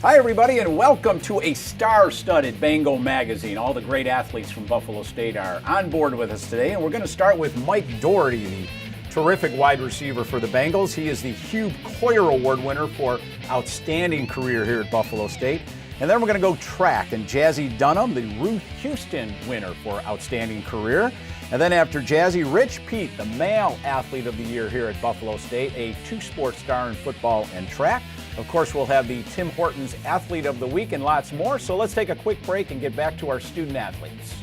Hi, everybody, and welcome to a star-studded Bengal magazine. All the great athletes from Buffalo State are on board with us today, and we're going to start with Mike Doherty, the terrific wide receiver for the Bengals. He is the Hugh Koyer Award winner for outstanding career here at Buffalo State. And then we're going to go track, and Jazmin Dunham, the Ruth Houston winner for outstanding career. And then after Jazzy, Rich Pete, the male athlete of the year here at Buffalo State, a two-sport star in football and track. Of course, we'll have the Tim Hortons Athlete of the Week and lots more. So let's take a quick break and get back to our student athletes.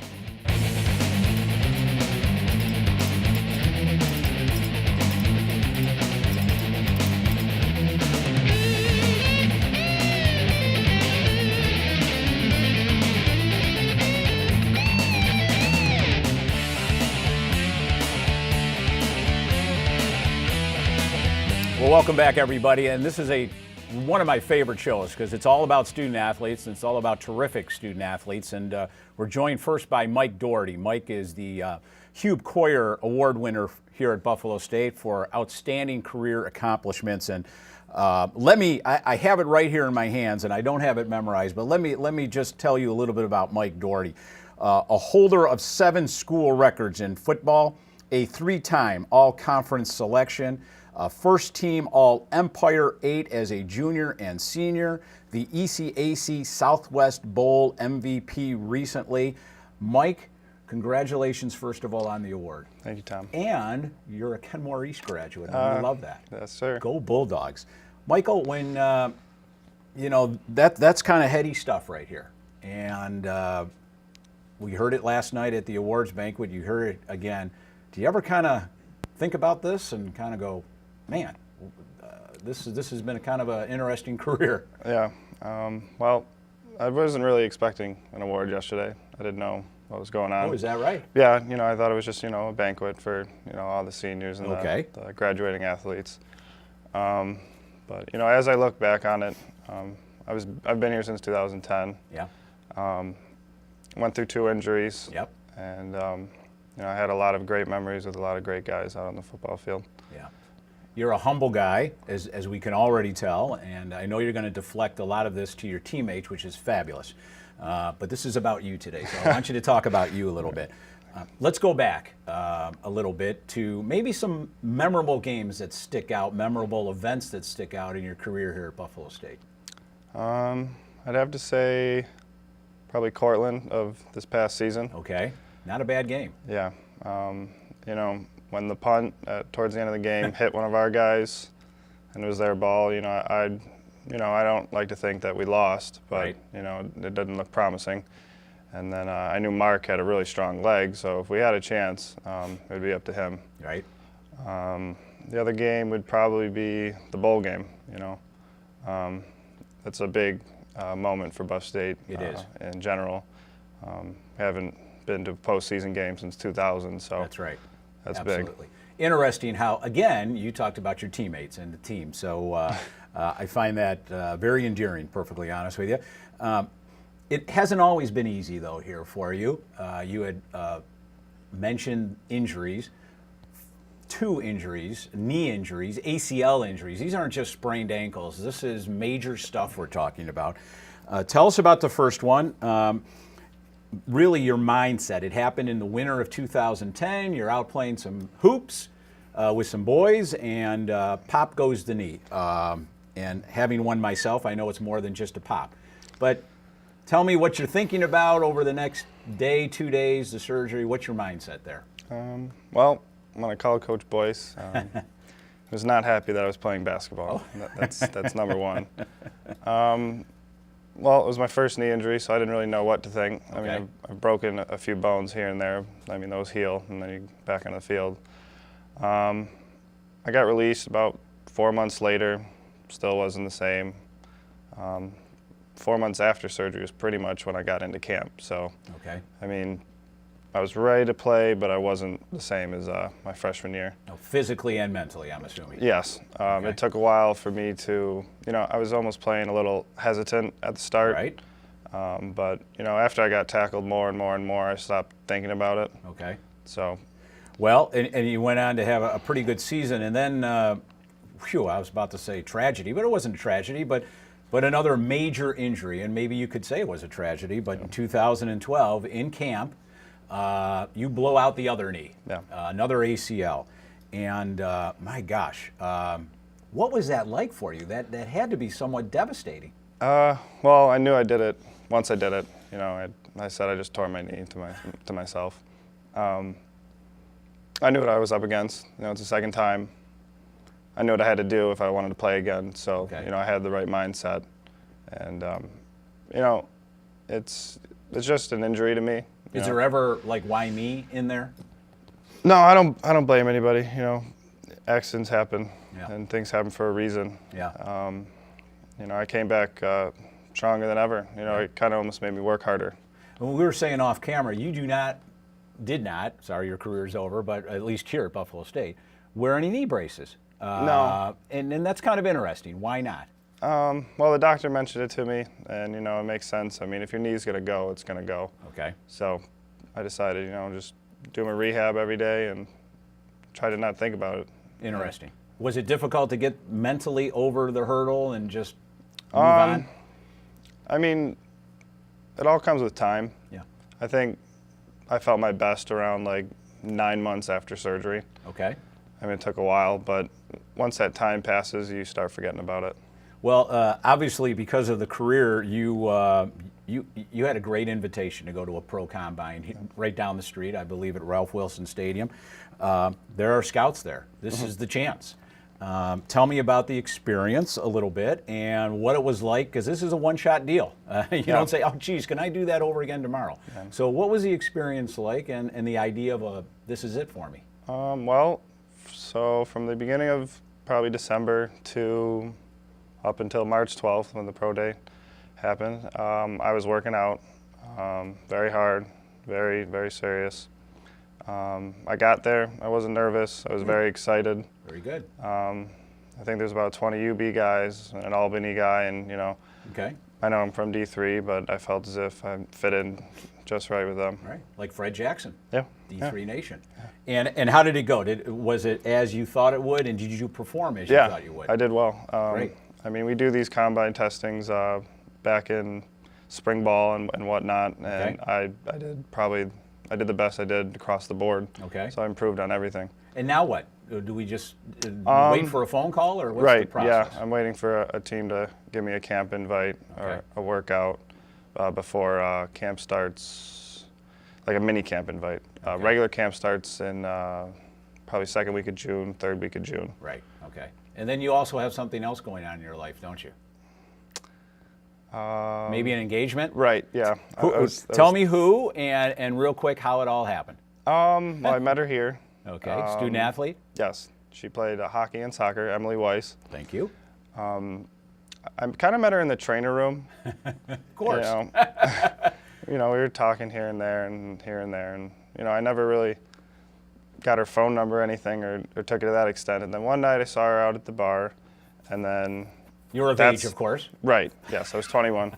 Well, welcome back, everybody. And this is one of my favorite shows because it's all about student athletes and it's all about terrific student athletes. And we're joined first by Mike Doherty. Mike is the Hugh Koyer Award winner here at Buffalo State for outstanding career accomplishments. And I have it right here in my hands, and I don't have it memorized, but let me just tell you a little bit about Mike Doherty. A holder of 7 school records in football, a 3-time all-conference selection, first team All-Empire 8 as a junior and senior, the ECAC Southwest Bowl MVP recently. Mike, congratulations, first of all, on the award. Thank you, Tom. And you're a Kenmore East graduate, and I love that. Yes, sir. Go Bulldogs. Michael, when, that's kind of heady stuff right here. And we heard it last night at the awards banquet. You heard it again. Do you ever kind of think about this and kind of go, man, this has been a kind of an interesting career? Yeah. Well, I wasn't really expecting an award yesterday. I didn't know what was going on. Oh, is that right? Yeah. I thought it was just a banquet for all the seniors and the graduating athletes. But as I look back on it, I've been here since 2010. Yeah. Went through 2 injuries. Yep. And I had a lot of great memories with a lot of great guys out on the football field. Yeah. You're a humble guy, as we can already tell, and I know you're going to deflect a lot of this to your teammates, which is fabulous. But this is about you today, so I want you to talk about you a little bit. Let's go back a little bit to maybe some memorable games that stick out, memorable events that stick out in your career here at Buffalo State. I'd have to say probably Cortland of this past season. Okay. Not a bad game. Yeah. When the punt towards the end of the game hit one of our guys and it was their ball, I don't like to think that we lost, but, right. It didn't look promising. And then I knew Mark had a really strong leg, so if we had a chance, it would be up to him. Right. The other game would probably be the bowl game, That's a big moment for Buff State. It is. In general. We haven't been to a postseason game since 2000, so that's right. That's absolutely big. Interesting how, again, you talked about your teammates and the team. So I find that very endearing, perfectly honest with you. It hasn't always been easy, though, here for you. You had mentioned injuries, 2 injuries, knee injuries, ACL injuries. These aren't just sprained ankles. This is major stuff we're talking about. Tell us about the first one. Really your mindset. It happened in the winter of 2010. You're out playing some hoops with some boys, and pop goes the knee. And having one myself, I know it's more than just a pop. But tell me what you're thinking about over the next day, 2 days, the surgery. What's your mindset there? Well, when I called Coach Boyce, I was not happy that I was playing basketball. Oh. That's number one. Well, it was my first knee injury, so I didn't really know what to think. Okay. I mean, I've broken a few bones here and there. I mean, those heal, and then you back on the field. I got released about 4 months later. Still wasn't the same. 4 months after surgery was pretty much when I got into camp. So, okay. I mean, I was ready to play, but I wasn't the same as my freshman year. Oh, physically and mentally, I'm assuming. Yes. Okay. It took a while for me to, I was almost playing a little hesitant at the start. Right. But, after I got tackled more and more and more, I stopped thinking about it. Okay. So. Well, and you went on to have a pretty good season, and then, I was about to say tragedy, but it wasn't a tragedy, but But another major injury, and maybe you could say it was a tragedy, but in 2012 in camp, you blow out the other knee, another ACL. And my gosh, what was that like for you? That had to be somewhat devastating. Well, I knew I did it. Once I did it, you know, I said I just tore my knee to myself. I knew what I was up against. You know, it's the second time. I knew what I had to do if I wanted to play again. So, you know, I had the right mindset. And, you know, it's just an injury to me. Is there ever, like, why me in there? No, I don't blame anybody. You know, accidents happen, and things happen for a reason. Yeah. You know, I came back stronger than ever. You know, it kind of almost made me work harder. When we were saying off camera, you did not, sorry, your career's over, but at least here at Buffalo State, wear any knee braces. No. And that's kind of interesting. Why not? Well, the doctor mentioned it to me, and, you know, it makes sense. I mean, if your knee's going to go, it's going to go. Okay. So I decided, you know, just do my rehab every day and try to not think about it. Interesting. Was it difficult to get mentally over the hurdle and just move on? I mean, it all comes with time. Yeah. I think I felt my best around like 9 months after surgery. Okay. I mean, it took a while, but once that time passes, you start forgetting about it. Well, obviously, because of the career, you had a great invitation to go to a pro combine right down the street, I believe, at Ralph Wilson Stadium. There are scouts there. This is the chance. Tell me about the experience a little bit and what it was like, because this is a one-shot deal. You don't say, oh, geez, can I do that over again tomorrow? Yeah. So what was the experience like and the idea of this is it for me? Well, so from the beginning of probably December to up until March 12th when the pro day happened, I was working out very hard, very, very serious. I got there, I wasn't nervous, I was very excited. Very good. I think there's about 20 UB guys, an Albany guy, and, you know, okay. I know I'm from D3, but I felt as if I fit in just right with them. Right, like Fred Jackson. Yeah. D3 Nation. Yeah. And how did it go? Was it as you thought it would, and did you perform as you thought you would? I did well. Great. I mean, we do these combine testings back in spring ball and whatnot, and I did the best I did across the board. Okay. So I improved on everything. And now what? Do we just wait for a phone call, or what's the process? Yeah, I'm waiting for a team to give me a camp invite or a workout before camp starts, like a mini camp invite. Regular camp starts in probably second week of June, third week of June. Right, okay. And then you also have something else going on in your life, don't you? Maybe an engagement? Right, yeah. Tell me who, and real quick, how it all happened. Well, I met her here. Okay, student athlete? Yes. She played hockey and soccer, Emily Weiss. Thank you. I kind of met her in the trainer room. Of course. You know, we were talking here and there, and you know, I never really got her phone number or anything, or took it to that extent. And then one night I saw her out at the bar, and then you were of age, of course. Right. Yes, I was 21.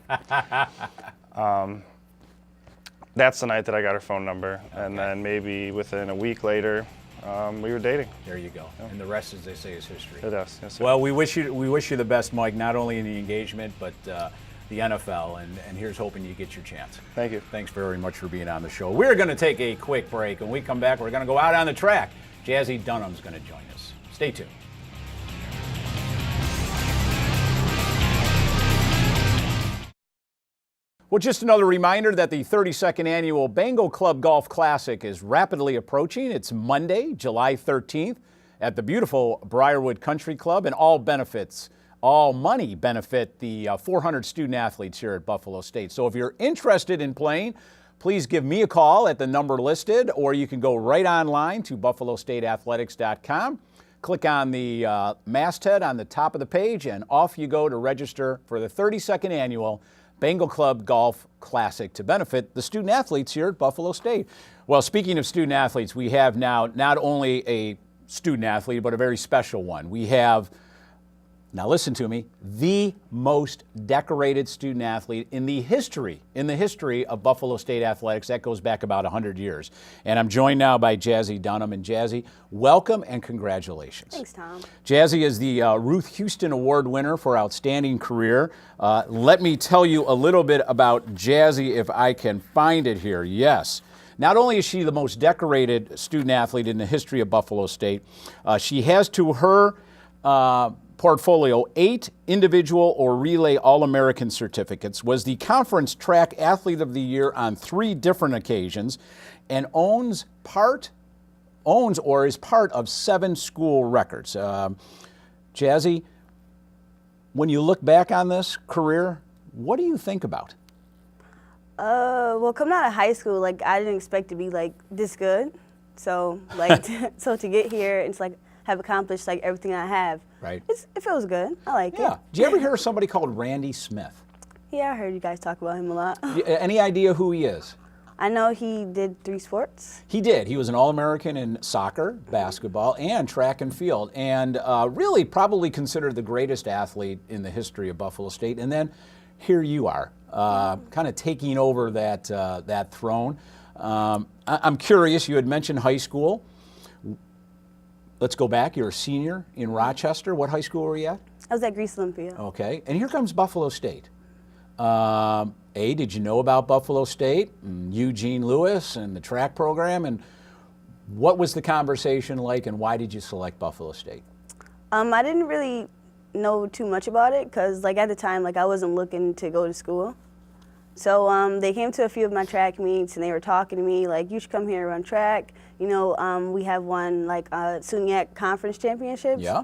That's the night that I got her phone number, and then maybe within a week later, we were dating. There you go. Yeah. And the rest, as they say, is history. It is. Yes, sir. Well, we wish you the best, Mike. Not only in the engagement, but the NFL. And here's hoping you get your chance. Thank you. Thanks very much for being on the show. We're going to take a quick break. When we come back, we're going to go out on the track. Jazmin Dunham's going to join us. Stay tuned. Well, just another reminder that the 32nd annual Bengal Club Golf Classic is rapidly approaching. It's Monday, July 13th at the beautiful Briarwood Country Club, and all money benefit the 400 student athletes here at Buffalo State. So if you're interested in playing, please give me a call at the number listed, or you can go right online to buffalostateathletics.com. Click on the masthead on the top of the page, and off you go to register for the 32nd annual Bengal Club Golf Classic to benefit the student athletes here at Buffalo State. Well, speaking of student athletes, we have now not only a student athlete, but a very special one. We have now listen to me, the most decorated student athlete in the history of Buffalo State athletics. That goes back about 100 years. And I'm joined now by Jazzy Dunham. And Jazzy, welcome and congratulations. Thanks, Tom. Jazzy is the Ruth Houston Award winner for Outstanding Career. Let me tell you a little bit about Jazzy if I can find it here. Yes. Not only is she the most decorated student athlete in the history of Buffalo State, she has to her portfolio 8 individual or relay All-American certificates, was the Conference Track Athlete of the Year on 3 different occasions, and owns or is part of 7 school records. Jazzy, when you look back on this career, what do you think about? Well, coming out of high school, like, I didn't expect to be, like, this good. So, like, so to get here, it's like, have accomplished, like, everything I have. Right. It feels good. I like it. Yeah. Did you ever hear of somebody called Randy Smith? Yeah, I heard you guys talk about him a lot. Any idea who he is? I know he did 3 sports. He did. He was an All-American in soccer, basketball, and track and field, and really probably considered the greatest athlete in the history of Buffalo State. And then here you are, kind of taking over that throne. I'm curious, you had mentioned high school. Let's go back. You're a senior in Rochester. What high school were you at? I was at Greece Olympia. Okay. And here comes Buffalo State. Did you know about Buffalo State and Eugene Lewis and the track program? And what was the conversation like, and why did you select Buffalo State? I didn't really know too much about it because, like, at the time, like, I wasn't looking to go to school. So they came to a few of my track meets, and they were talking to me, like, you should come here and run track. You know, we have won, like, SUNY conference championships. Yeah.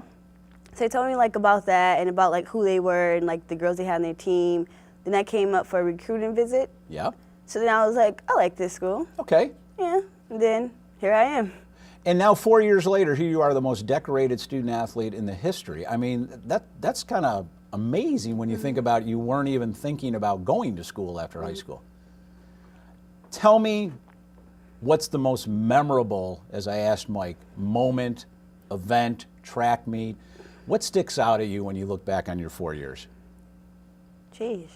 So they told me, like, about that and about, like, who they were and, like, the girls they had on their team. Then I came up for a recruiting visit. Yeah. So then I was like, I like this school. Okay. Yeah. And then here I am. And now 4 years later, here you are, the most decorated student athlete in the history. I mean, that's kind of amazing when you think about you weren't even thinking about going to school after high school. Tell me what's the most memorable, as I asked Mike, moment, event, track meet. What sticks out at you when you look back on your 4 years? Jeez.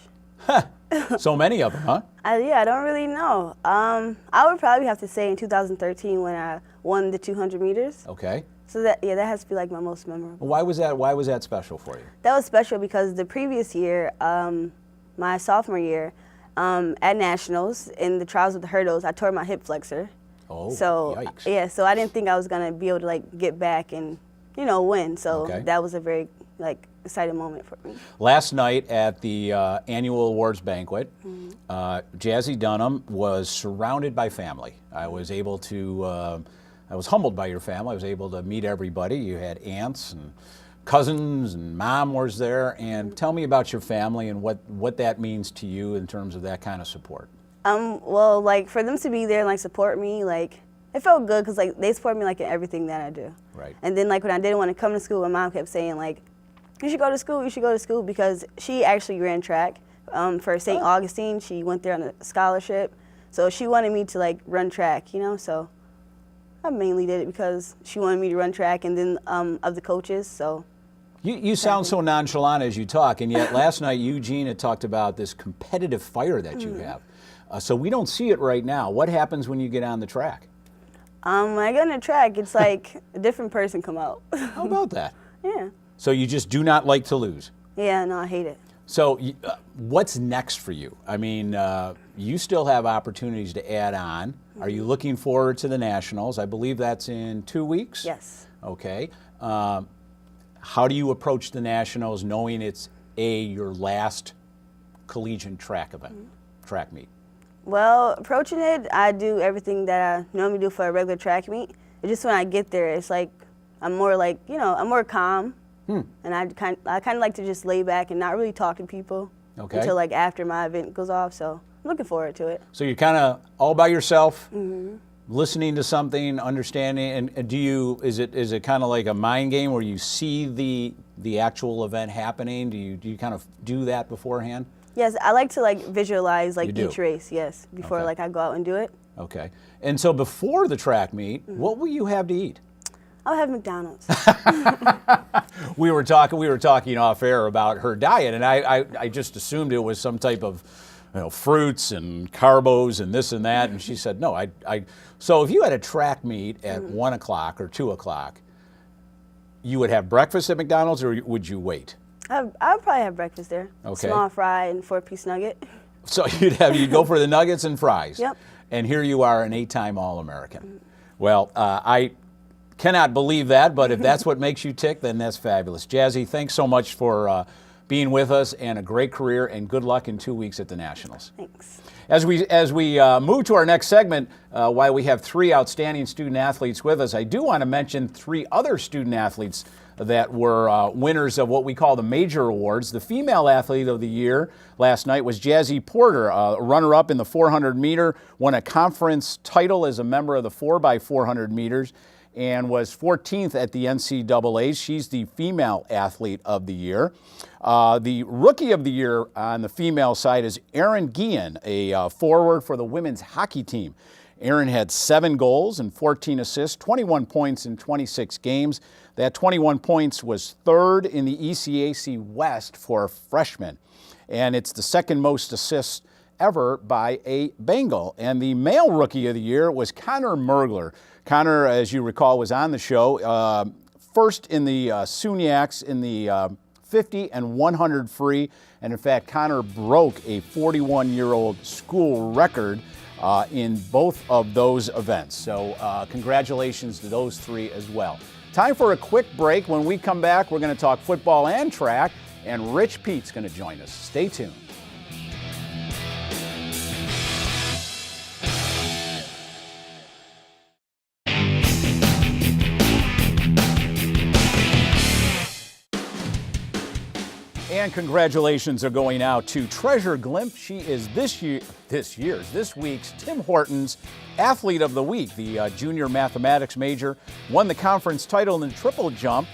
So many of them, huh? Yeah, I don't really know. I would probably have to say in 2013 when I won the 200 meters. Okay. So that has to be like my most memorable. Why was that special for you? That was special because the previous year, my sophomore year, at nationals in the trials with the hurdles, I tore my hip flexor. Oh, so yikes. yeah, so I didn't think I was gonna be able to like get back and win. So Okay. that was a very like exciting moment for me. Last night at the annual awards banquet, Jazzy Dunham was surrounded by family. I was able to, I was humbled by your family. I was able to meet everybody. You had aunts and cousins and mom was there. And tell me about your family and what that means to you in terms of that kind of support. Well, like for them to be there and like support me, like it felt good because like they support me like in everything that I do. Right. And then like when I didn't want to come to school, my mom kept saying like, you should go to school, you should go to school, because she actually ran track for St. Augustine. She went there on a scholarship. So she wanted me to like run track, so I mainly did it because she wanted me to run track and then of the coaches, so. You sound so nonchalant as you talk, and yet last night Eugene had talked about this competitive fire that you have. So we don't see it right now. What happens when you get on the track? When I get on the track, it's like a different person come out. How about that? Yeah. So you just do not like to lose? Yeah, no, I hate it. So what's next for you? I mean, you still have opportunities to add on. Are you looking forward to the Nationals? I believe that's in 2 weeks? Yes. Okay. How do you approach the Nationals knowing it's your last collegiate track event, track meet? Well, approaching it, I do everything that I normally do for a regular track meet. It's just when I get there, it's like I'm more like, I'm more calm. And I kind of like to just lay back and not really talk to people until like after my event goes off. So I'm looking forward to it. So you're kind of all by yourself, listening to something, understanding, and is it kind of like a mind game where you see the actual event happening? Do you kind of do that beforehand? Yes, I like to like visualize like You each do? race, yes, before Okay. like I go out and do it. Okay. And so before the track meet, what will you have to eat? I'll have McDonald's. We were talking off air about her diet, and I just assumed it was some type of, fruits and carbos and this and that. And she said, no, so if you had a track meet at 1 o'clock or 2 o'clock, you would have breakfast at McDonald's, or would you wait? I would probably have breakfast there. Okay. Small fry and 4-piece nugget. So you'd go for the nuggets and fries. Yep. And here you are, an 8-time All-American. Well, I cannot believe that, but if that's what makes you tick, then that's fabulous. Jazzy, thanks so much for being with us, and a great career, and good luck in 2 weeks at the Nationals. Thanks. As we move to our next segment, while we have 3 outstanding student athletes with us, I do want to mention 3 other student athletes that were winners of what we call the major awards. The female athlete of the year last night was Jazzy Porter, runner-up in the 400 meter, won a conference title as a member of the 4x400 meters, and was 14th at the NCAAs. She's the female athlete of the year. The rookie of the year on the female side is Erin Guillen, a forward for the women's hockey team. Erin had 7 goals and 14 assists, 21 points in 26 games. That 21 points was 3rd in the ECAC West for a freshman. And it's the 2nd most assists ever by a Bengal. And the male rookie of the year was Connor Mergler. Connor, as you recall, was on the show, first in the SUNYACs in the 50 and 100 free. And in fact, Connor broke a 41-year-old school record in both of those events. So congratulations to those 3 as well. Time for a quick break. When we come back, we're going to talk football and track, and Rich Pete's going to join us. Stay tuned. And congratulations are going out to Treasure Glimp. She is this week's Tim Hortons Athlete of the Week. The junior mathematics major won the conference title in the triple jump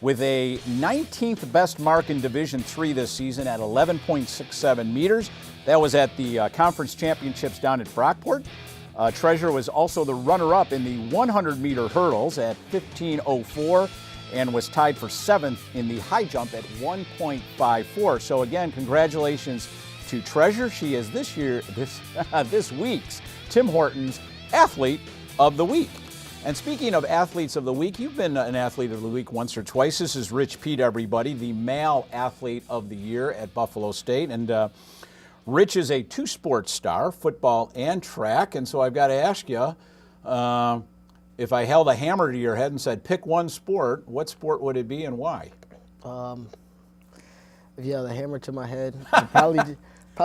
with a 19th best mark in Division III this season at 11.67 meters. That was at the conference championships down at Brockport. Treasure was also the runner-up in the 100-meter hurdles at 15:04. And was tied for 7th in the high jump at 1.54. So again, congratulations to Treasure. She is this week's Tim Hortons Athlete of the Week. And speaking of Athletes of the Week, you've been an Athlete of the Week once or twice. This is Rich Pete, everybody, the male Athlete of the Year at Buffalo State. And Rich is a 2-sport star, football and track. And so I've got to ask you, if I held a hammer to your head and said, pick one sport, what sport would it be and why? If you held a hammer to my head, I'd probably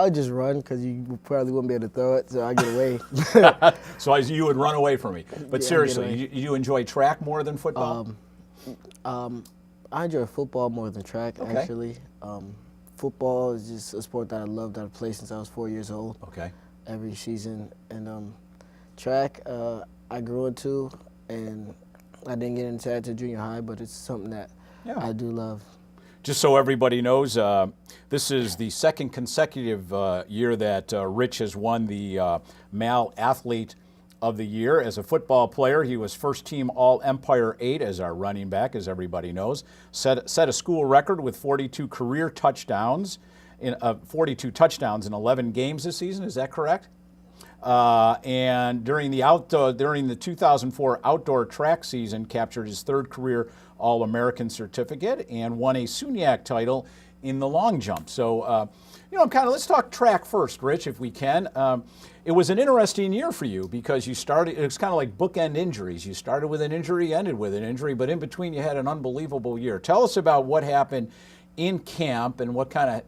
just run, because you probably wouldn't be able to throw it, so I'd get away. So you would run away from me. But Yeah, seriously, you enjoy track more than football? I enjoy football more than track, Okay. actually. Football is just a sport that I loved that I played since I was 4 years old. Okay. Every season. And track, I grew into, and I didn't get into that to junior high, but it's something that I do love. Just so everybody knows, this is the 2nd consecutive year that Rich has won the Male Athlete of the Year. As a football player, he was first team All-Empire 8 as our running back, as everybody knows. Set a school record with 42 career touchdowns, 42 touchdowns in 11 games this season. Is that correct? And during the 2004 outdoor track season, captured his 3rd career All-American certificate and won a SUNYAC title in the long jump. So, let's talk track first, Rich, if we can. It was an interesting year for you because you started, it was kind of like bookend injuries. You started with an injury, ended with an injury, but in between you had an unbelievable year. Tell us about what happened in camp and what kind of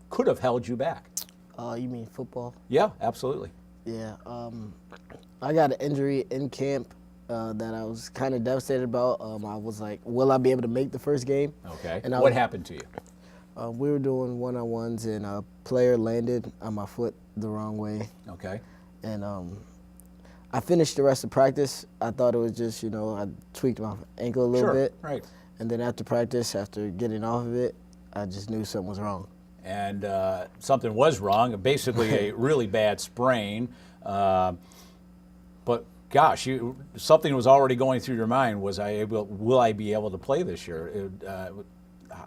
could have held you back. You mean football? Yeah, absolutely. Yeah, I got an injury in camp that I was kind of devastated about. I was like, will I be able to make the first game? Okay. And what happened to you? We were doing one-on-ones, and a player landed on my foot the wrong way. Okay. And I finished the rest of practice. I thought it was just, I tweaked my ankle a little bit. Right. And then after practice, after getting off of it, I just knew something was wrong. And something was wrong, basically a really bad sprain. But gosh, something was already going through your mind. Will I be able to play this year?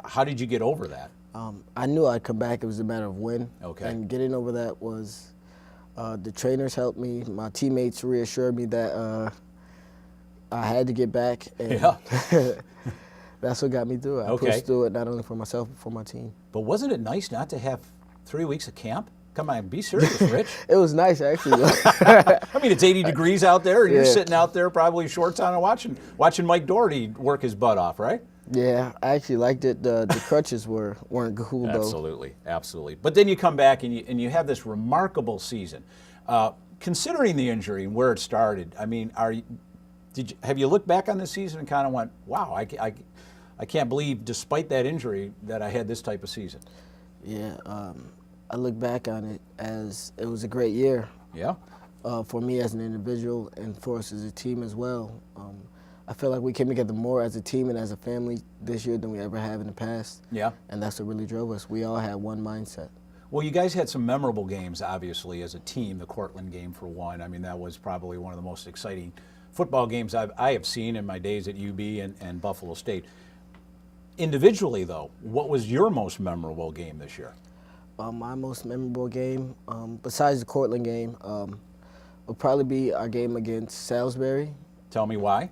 How did you get over that? I knew I'd come back. It was a matter of when. Okay. And getting over that was the trainers helped me. My teammates reassured me that I had to get back. And Yeah. that's what got me through it. I pushed through it not only for myself, but for my team. But wasn't it nice not to have 3 weeks of camp? Come on, be serious, Rich. It was nice, actually. I mean, it's 80 degrees out there, and you're Yeah. sitting out there probably shorts on and watching Mike Doherty work his butt off, right? Yeah, I actually liked it. The crutches weren't cool, though. Absolutely, absolutely. But then you come back and you have this remarkable season. Considering the injury and where it started, I mean, have you looked back on this season and kind of went, wow, I can't believe, despite that injury, that I had this type of season? Yeah, I look back on it as it was a great year. Yeah. For me as an individual and for us as a team as well. I feel like we came together more as a team and as a family this year than we ever have in the past. Yeah. And that's what really drove us. We all had one mindset. Well, you guys had some memorable games, obviously, as a team. The Cortland game, for one. I mean, that was probably one of the most exciting football games I have seen in my days at UB and Buffalo State. Individually, though, what was your most memorable game this year? My most memorable game, besides the Cortland game, would probably be our game against Salisbury. Tell me why.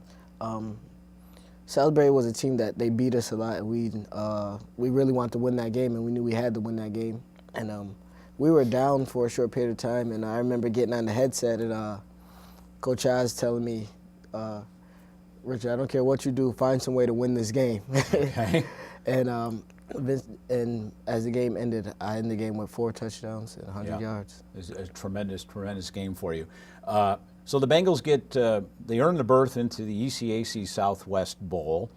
Salisbury was a team that they beat us a lot, and we really wanted to win that game, and we knew we had to win that game. And we were down for a short period of time, and I remember getting on the headset and Coach Oz telling me, Richard, I don't care what you do, find some way to win this game. Okay. And as the game ended, I ended the game with 4 touchdowns and 100 yards. It's a tremendous, tremendous game for you. So the Bengals they earn the berth into the ECAC Southwest Bowl.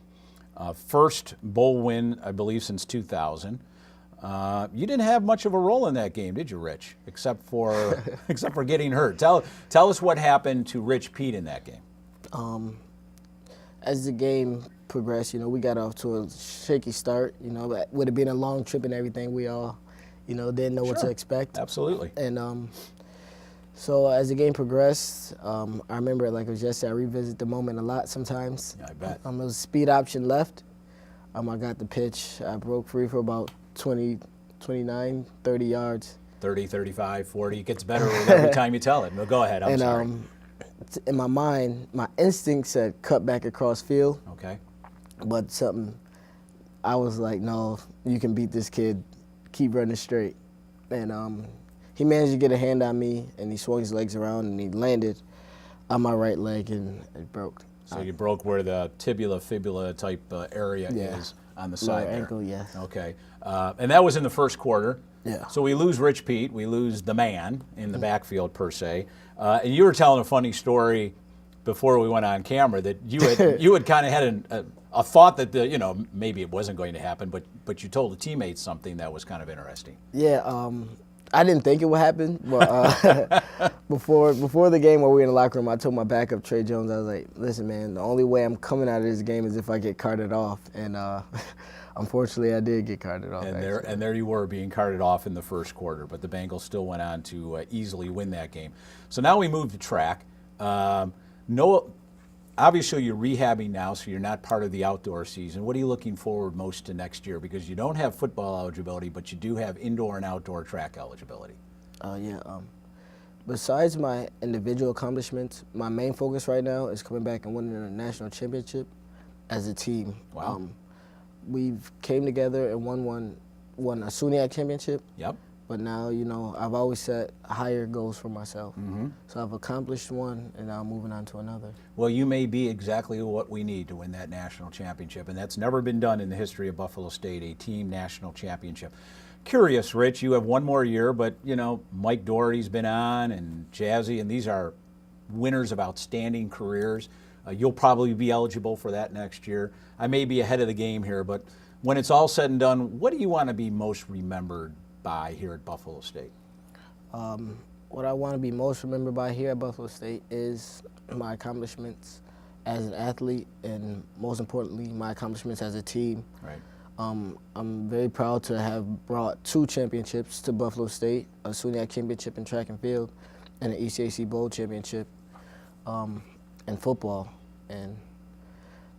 First bowl win, I believe, since 2000. You didn't have much of a role in that game, did you, Rich? Except for getting hurt. Tell us what happened to Rich Pete in that game. As the game progressed, we got off to a shaky start. It would have been a long trip and everything. We all, didn't know what to expect. Absolutely. And so as the game progressed, I remember it like it was yesterday. I revisit the moment a lot sometimes. Yeah, I bet. It was speed option left. I got the pitch. I broke free for about 20, 29, 30 yards. 30, 35, 40. It gets better every time you tell it. No, go ahead. I'm sorry. In my mind, my instinct said cut back across field. Okay. But I was like, no, you can beat this kid. Keep running straight. And he managed to get a hand on me, and he swung his legs around, and he landed on my right leg, and it broke. So you broke where the tibula, fibula type area is on the side there. Ankle, yes. Okay. And that was in the first quarter. Yeah. So we lose Rich Pete. We lose the man in the backfield, per se. And you were telling a funny story before we went on camera that you had kind of had a thought that maybe it wasn't going to happen, but you told the teammates something that was kind of interesting. Yeah, I didn't think it would happen, but before the game where we were in the locker room, I told my backup, Trey Jones, I was like, listen, man, the only way I'm coming out of this game is if I get carted off. And unfortunately, I did get carted off. And there you were being carted off in the first quarter, but the Bengals still went on to easily win that game. So now we move to track. Obviously, you're rehabbing now, so you're not part of the outdoor season. What are you looking forward most to next year? Because you don't have football eligibility, but you do have indoor and outdoor track eligibility. Besides my individual accomplishments, my main focus right now is coming back and winning a national championship as a team. Wow. We've came together and won a SUNY championship. Yep. But now, I've always set higher goals for myself. Mm-hmm. So I've accomplished one, and now I'm moving on to another. Well, you may be exactly what we need to win that national championship, and that's never been done in the history of Buffalo State, a team national championship. Curious, Rich, you have one more year, but, Mike Doherty's been on, and Jazzy, and these are winners of outstanding careers. You'll probably be eligible for that next year. I may be ahead of the game here, but when it's all said and done, what do you want to be most remembered by here at Buffalo State? What I want to be most remembered by here at Buffalo State is my accomplishments as an athlete, and most importantly, my accomplishments as a team. Right. I'm very proud to have brought 2 championships to Buffalo State, a SUNY championship in track and field, and an ECAC Bowl championship. in football. And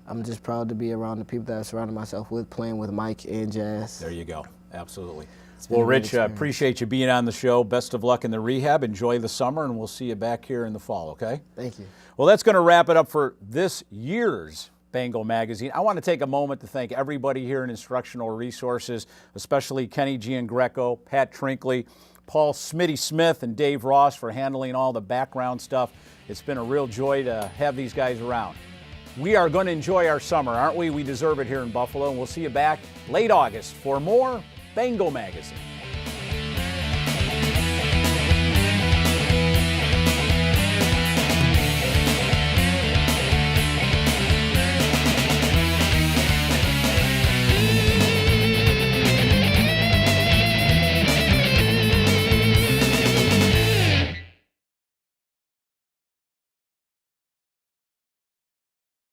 I'm just proud to be around the people that I surrounded myself with, playing with Mike and Jazz. There you go. Absolutely. been Well, a great Rich, experience. appreciate you being on the show. Best of luck in the rehab. Enjoy the summer, and we'll see you back here in the fall, okay? Thank you. Well, that's going to wrap it up for this year's Bengal Magazine. I want to take a moment to thank everybody here in Instructional Resources, especially Kenny Giangreco, Pat Trinkley, Paul Smitty Smith, and Dave Ross for handling all the background stuff. It's been a real joy to have these guys around. We are going to enjoy our summer, aren't we? We deserve it here in Buffalo, and we'll see you back late August for more Bengal Magazine.